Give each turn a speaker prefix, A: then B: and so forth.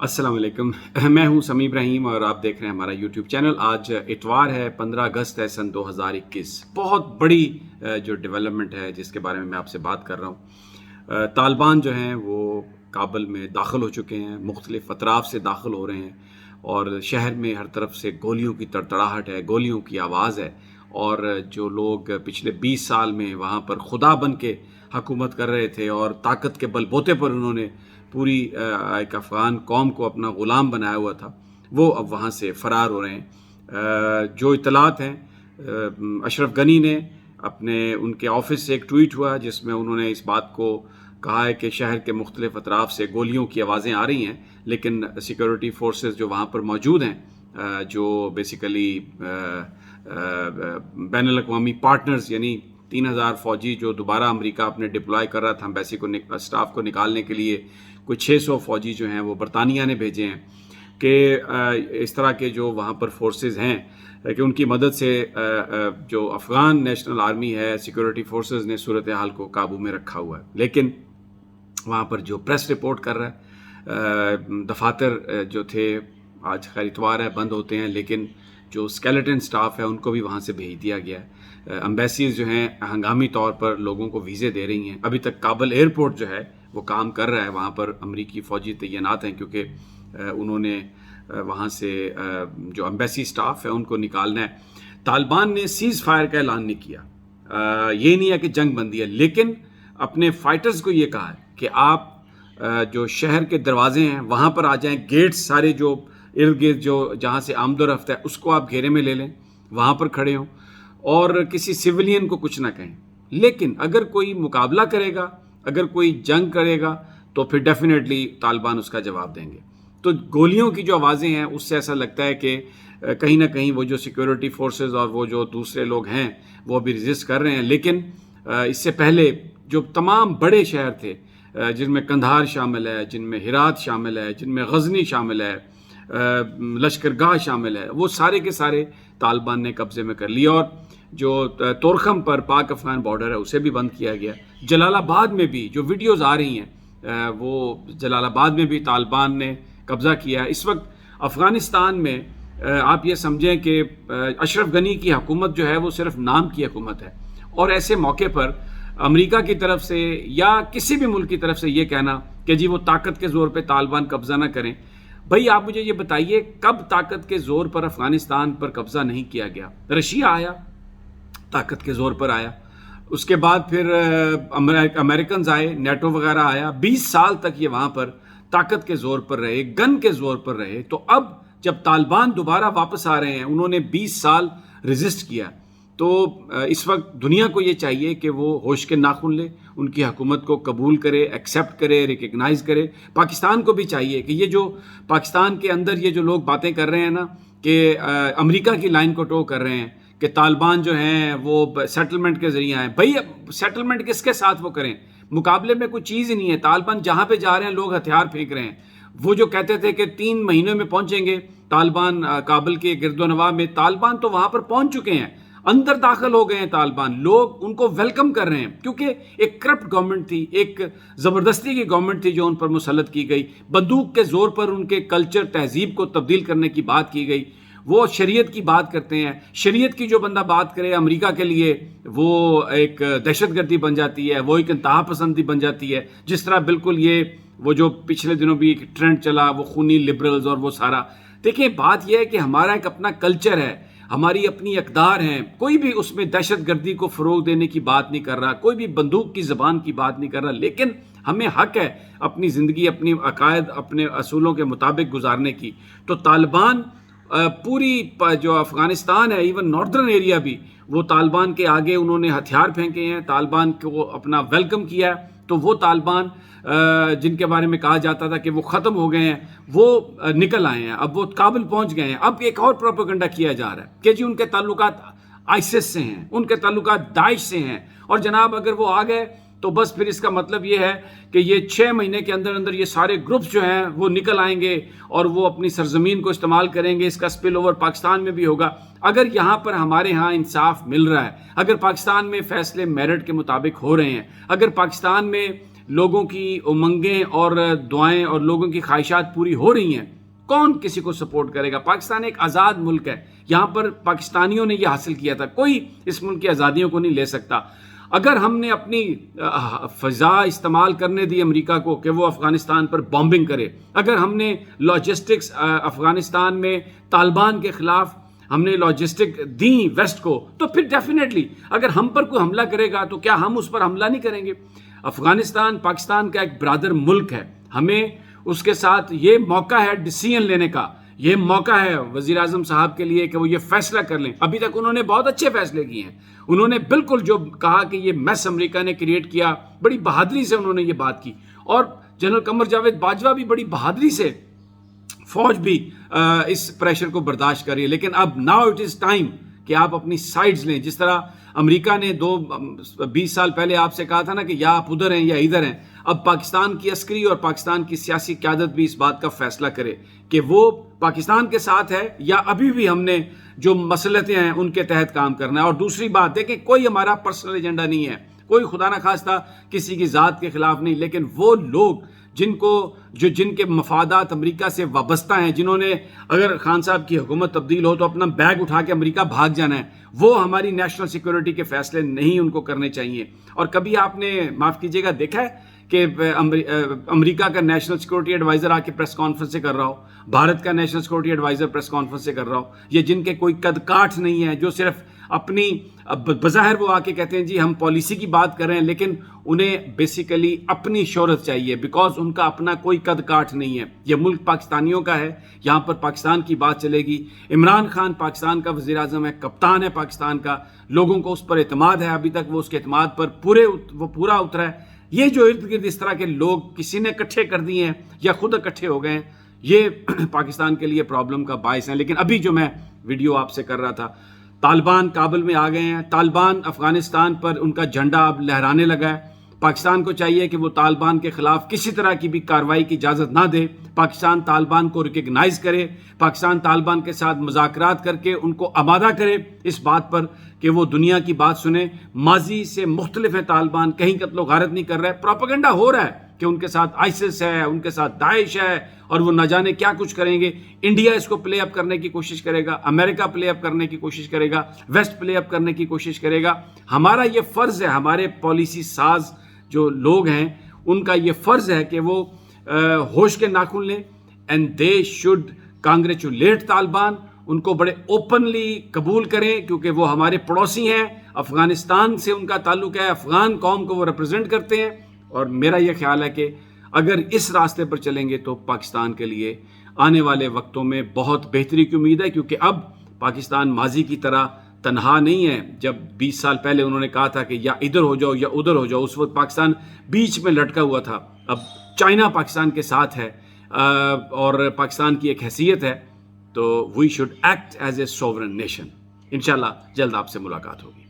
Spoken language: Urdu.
A: السلام علیکم، میں ہوں سمیع ابراہیم اور آپ دیکھ رہے ہیں ہمارا یوٹیوب چینل۔ آج اتوار ہے، 15 اگست ہے سن 2021۔ بہت بڑی جو ڈیولپمنٹ ہے جس کے بارے میں آپ سے بات کر رہا ہوں۔ طالبان جو ہیں وہ کابل میں داخل ہو چکے ہیں، مختلف اطراف سے داخل ہو رہے ہیں اور شہر میں ہر طرف سے گولیوں کی تڑتڑاہٹ ہے، گولیوں کی آواز ہے، اور جو لوگ پچھلے 20 سال میں وہاں پر خدا بن کے حکومت کر رہے تھے اور طاقت کے بل بوتے پر انہوں نے پوری ایک افغان قوم کو اپنا غلام بنایا ہوا تھا، وہ اب وہاں سے فرار ہو رہے ہیں۔ جو اطلاعات ہیں، اشرف غنی نے ان کے آفس سے ایک ٹویٹ ہوا جس میں انہوں نے اس بات کو کہا ہے کہ شہر کے مختلف اطراف سے گولیوں کی آوازیں آ رہی ہیں، لیکن سیکورٹی فورسز جو وہاں پر موجود ہیں، جو بیسیکلی بین الاقوامی پارٹنرز، یعنی 3000 فوجی جو دوبارہ امریکہ اپنے ڈپلوائے کر رہا تھا ایمبیسی کو، اسٹاف کو نکالنے کے لیے، کوئی 600 فوجی جو ہیں وہ برطانیہ نے بھیجے ہیں کہ اس طرح کے جو وہاں پر فورسز ہیں کہ ان کی مدد سے جو افغان نیشنل آرمی ہے، سیکورٹی فورسز نے صورتحال کو قابو میں رکھا ہوا ہے۔ لیکن وہاں پر جو پریس رپورٹ کر رہا ہے، دفاتر جو تھے آج خیر اتوار ہے بند ہوتے ہیں، لیکن جو اسکیلیٹن سٹاف ہے ان کو بھی وہاں سے بھیج دیا گیا ہے۔ ایمبیسیز جو ہیں ہنگامی طور پر لوگوں کو ویزے دے رہی ہیں۔ ابھی تک کابل ایئرپورٹ جو ہے وہ کام کر رہا ہے، وہاں پر امریکی فوجی تعینات ہیں کیونکہ انہوں نے وہاں سے جو ایمبیسی سٹاف ہے ان کو نکالنا ہے۔ طالبان نے سیز فائر کا اعلان نہیں کیا، یہ نہیں ہے کہ جنگ بندی ہے، لیکن اپنے فائٹرز کو یہ کہا ہے کہ آپ جو شہر کے دروازے ہیں وہاں پر آ جائیں، گیٹس سارے جو ارد گرد جو جہاں سے آمد و رفت ہے اس کو آپ گھیرے میں لے لیں، وہاں پر کھڑے ہوں اور کسی سویلین کو کچھ نہ کہیں۔ لیکن اگر کوئی مقابلہ کرے گا، اگر کوئی جنگ کرے گا تو پھر ڈیفینیٹلی طالبان اس کا جواب دیں گے۔ تو گولیوں کی جو آوازیں ہیں اس سے ایسا لگتا ہے کہ کہیں نہ کہیں وہ جو سیکورٹی فورسز اور وہ جو دوسرے لوگ ہیں وہ بھی ریزسٹ کر رہے ہیں۔ لیکن اس سے پہلے جو تمام بڑے شہر تھے، جن میں قندھار شامل ہے، جن میں ہرات شامل ہے، جن میں غزنی شامل ہے، لشکرگاہ شامل ہے، وہ سارے کے سارے طالبان نے قبضے میں کر لیا، اور جو تورخم پر پاک افغان بارڈر ہے اسے بھی بند کیا گیا۔ جلال آباد میں بھی جو ویڈیوز آ رہی ہیں وہ جلال آباد میں بھی طالبان نے قبضہ کیا ہے۔ اس وقت افغانستان میں آپ یہ سمجھیں کہ اشرف غنی کی حکومت جو ہے وہ صرف نام کی حکومت ہے، اور ایسے موقع پر امریکہ کی طرف سے یا کسی بھی ملک کی طرف سے یہ کہنا کہ جی وہ طاقت کے زور پہ طالبان قبضہ نہ کریں، بھئی آپ مجھے یہ بتائیے کب طاقت کے زور پر افغانستان پر قبضہ نہیں کیا گیا؟ رشیا آیا، طاقت کے زور پر آیا، اس کے بعد پھر امریکنز آئے، نیٹو وغیرہ آیا، 20 سال تک یہ وہاں پر طاقت کے زور پر رہے، گن کے زور پر رہے۔ تو اب جب طالبان دوبارہ واپس آ رہے ہیں، انہوں نے 20 سال ریزسٹ کیا، تو اس وقت دنیا کو یہ چاہیے کہ وہ ہوش کے ناخن لے، ان کی حکومت کو قبول کرے، ایکسیپٹ کرے، ریکگنائز کرے۔ پاکستان کو بھی چاہیے کہ یہ جو پاکستان کے اندر یہ جو لوگ باتیں کر رہے ہیں نا کہ امریکہ کی لائن کو ٹو کر رہے ہیں کہ طالبان جو ہیں وہ سیٹلمنٹ کے ذریعے آئیں، بھئی سیٹلمنٹ کس کے ساتھ وہ کریں؟ مقابلے میں کوئی چیز ہی نہیں ہے۔ طالبان جہاں پہ جا رہے ہیں لوگ ہتھیار پھینک رہے ہیں۔ وہ جو کہتے تھے کہ 3 مہینوں میں پہنچیں گے طالبان کابل کے گرد و نواح میں، طالبان تو وہاں پر پہنچ چکے ہیں، اندر داخل ہو گئے ہیں طالبان، لوگ ان کو ویلکم کر رہے ہیں، کیونکہ ایک کرپٹ گورنمنٹ تھی، ایک زبردستی کی گورنمنٹ تھی جو ان پر مسلط کی گئی، بندوق کے زور پر ان کے کلچر تہذیب کو تبدیل کرنے کی بات کی گئی۔ وہ شریعت کی بات کرتے ہیں، شریعت کی جو بندہ بات کرے امریکہ کے لیے وہ ایک دہشت گردی بن جاتی ہے، وہ ایک انتہا پسندی بن جاتی ہے، جس طرح بالکل یہ وہ جو پچھلے دنوں بھی ایک ٹرینڈ چلا، وہ خونی لبرلز اور وہ سارا۔ دیکھیں بات یہ ہے کہ ہمارا ایک اپنا کلچر ہے، ہماری اپنی اقدار ہیں، کوئی بھی اس میں دہشت گردی کو فروغ دینے کی بات نہیں کر رہا، کوئی بھی بندوق کی زبان کی بات نہیں کر رہا، لیکن ہمیں حق ہے اپنی زندگی، اپنی عقائد، اپنے اصولوں کے مطابق گزارنے کی۔ تو طالبان پوری جو افغانستان ہے، ایون ناردرن ایریا بھی، وہ طالبان کے آگے انہوں نے ہتھیار پھینکے ہیں، طالبان کو اپنا ویلکم کیا ہے۔ تو وہ طالبان جن کے بارے میں کہا جاتا تھا کہ وہ ختم ہو گئے ہیں، وہ نکل آئے ہیں، اب وہ کابل پہنچ گئے ہیں۔ اب ایک اور پروپیگنڈا کیا جا رہا ہے کہ جی ان کے تعلقات آئیسس سے ہیں، ان کے تعلقات داعش سے ہیں، اور جناب اگر وہ آ گئے تو بس پھر اس کا مطلب یہ ہے کہ یہ 6 مہینے کے اندر اندر یہ سارے گروپس جو ہیں وہ نکل آئیں گے اور وہ اپنی سرزمین کو استعمال کریں گے۔ اس کا سپل اوور پاکستان میں بھی ہوگا۔ اگر یہاں پر ہمارے ہاں انصاف مل رہا ہے، اگر پاکستان میں فیصلے میرٹ کے مطابق ہو رہے ہیں، اگر پاکستان میں لوگوں کی امنگیں اور دعائیں اور لوگوں کی خواہشات پوری ہو رہی ہیں، کون کسی کو سپورٹ کرے گا؟ پاکستان ایک آزاد ملک ہے، یہاں پر پاکستانیوں نے یہ حاصل کیا تھا، کوئی اس ملک کی آزادیوں کو نہیں لے سکتا۔ اگر ہم نے اپنی فضا استعمال کرنے دی امریکہ کو کہ وہ افغانستان پر بامبنگ کرے، اگر ہم نے لاجسٹکس افغانستان میں طالبان کے خلاف ہم نے لاجسٹک دیں ویسٹ کو، تو پھر ڈیفینیٹلی اگر ہم پر کوئی حملہ کرے گا تو کیا ہم اس پر حملہ نہیں کریں گے؟ افغانستان پاکستان کا ایک برادر ملک ہے، ہمیں اس کے ساتھ یہ موقع ہے ڈیسیژن لینے کا، یہ موقع ہے وزیر اعظم صاحب کے لیے کہ وہ یہ فیصلہ کر لیں۔ ابھی تک انہوں نے بہت اچھے فیصلے کیے ہیں، انہوں نے بالکل جو کہا کہ یہ میس امریکہ نے کریٹ کیا، بڑی بہادری سے انہوں نے یہ بات کی، اور جنرل قمر جاوید باجوہ بھی بڑی بہادری سے، فوج بھی اس پریشر کو برداشت کر رہی ہے۔ لیکن اب ناؤ اٹ از ٹائم کہ آپ اپنی سائڈز لیں، جس طرح امریکہ نے 20 سال پہلے آپ سے کہا تھا نا کہ یا آپ ادھر ہیں یا ادھر ہیں، اب پاکستان کی عسکری اور پاکستان کی سیاسی قیادت بھی اس بات کا فیصلہ کرے کہ وہ پاکستان کے ساتھ ہے یا ابھی بھی ہم نے جو مصلحتیں ہیں ان کے تحت کام کرنا ہے۔ اور دوسری بات دیکھیں، کوئی ہمارا پرسنل ایجنڈا نہیں ہے، کوئی خدا نہ خواستہ کسی کی ذات کے خلاف نہیں، لیکن وہ لوگ جن کے مفادات امریکہ سے وابستہ ہیں، جنہوں نے اگر خان صاحب کی حکومت تبدیل ہو تو اپنا بیگ اٹھا کے امریکہ بھاگ جانا ہے، وہ ہماری نیشنل سیکورٹی کے فیصلے نہیں ان کو کرنے چاہیے۔ اور کبھی آپ نے معاف کیجیے گا دیکھا ہے کہ امریکہ کا نیشنل سیکورٹی ایڈوائزر آ کے پریس کانفرنس سے کر رہا ہو، بھارت کا national security adviser press conference سے کر رہا ہو، یہ جن کے کوئی قد کاٹھ نہیں ہے، جو صرف اپنی بظاہر وہ آ کے کہتے ہیں جی ہم پالیسی کی بات کر رہے ہیں، لیکن انہیں بیسیکلی اپنی شہرت چاہیے، بیکاز ان کا اپنا کوئی قد کاٹھ نہیں ہے۔ یہ ملک پاکستانیوں کا ہے، یہاں پر پاکستان کی بات چلے گی۔ عمران خان پاکستان کا وزیر اعظم ہے، کپتان ہے پاکستان کا، لوگوں کو اس پر اعتماد ہے، ابھی تک وہ اس کے اعتماد پر پورا اترا ہے۔ یہ جو ارد گرد اس طرح کے لوگ کسی نے اکٹھے کر دیے ہیں یا خود اکٹھے ہو گئے ہیں، یہ پاکستان کے لیے پرابلم کا باعث ہیں۔ لیکن ابھی جو میں ویڈیو آپ سے کر رہا تھا، طالبان کابل میں آ گئے ہیں، طالبان افغانستان پر ان کا جھنڈا اب لہرانے لگا ہے۔ پاکستان کو چاہیے کہ وہ طالبان کے خلاف کسی طرح کی بھی کارروائی کی اجازت نہ دے، پاکستان طالبان کو ریکگنائز کرے، پاکستان طالبان کے ساتھ مذاکرات کر کے ان کو آمادہ کرے اس بات پر کہ وہ دنیا کی بات سنیں۔ ماضی سے مختلف ہے طالبان، کہیں قتل و غارت نہیں کر رہا ہے، پروپیگنڈا ہو رہا ہے کہ ان کے ساتھ آئیسس ہے، ان کے ساتھ داعش ہے اور وہ نہ جانے کیا کچھ کریں گے۔ انڈیا اس کو پلے اپ کرنے کی کوشش کرے گا، امریکہ پلے اپ کرنے کی کوشش کرے گا، ویسٹ پلے اپ کرنے کی کوشش کرے گا۔ ہمارا یہ فرض ہے، ہمارے پالیسی ساز جو لوگ ہیں ان کا یہ فرض ہے کہ وہ ہوش کے ناخن لیں، and they should congratulate Taliban, ان کو بڑے اوپنلی قبول کریں کیونکہ وہ ہمارے پڑوسی ہیں، افغانستان سے ان کا تعلق ہے، افغان قوم کو وہ ریپرزینٹ کرتے ہیں۔ اور میرا یہ خیال ہے کہ اگر اس راستے پر چلیں گے تو پاکستان کے لیے آنے والے وقتوں میں بہت بہتری کی امید ہے، کیونکہ اب پاکستان ماضی کی طرح تنہا نہیں ہے۔ جب 20 سال پہلے انہوں نے کہا تھا کہ یا ادھر ہو جاؤ یا ادھر ہو جاؤ، اس وقت پاکستان بیچ میں لٹکا ہوا تھا۔ اب چائنا پاکستان کے ساتھ ہے اور پاکستان کی ایک حیثیت ہے، تو we should act as a sovereign nation. انشاءاللہ جلد آپ سے ملاقات ہوگی۔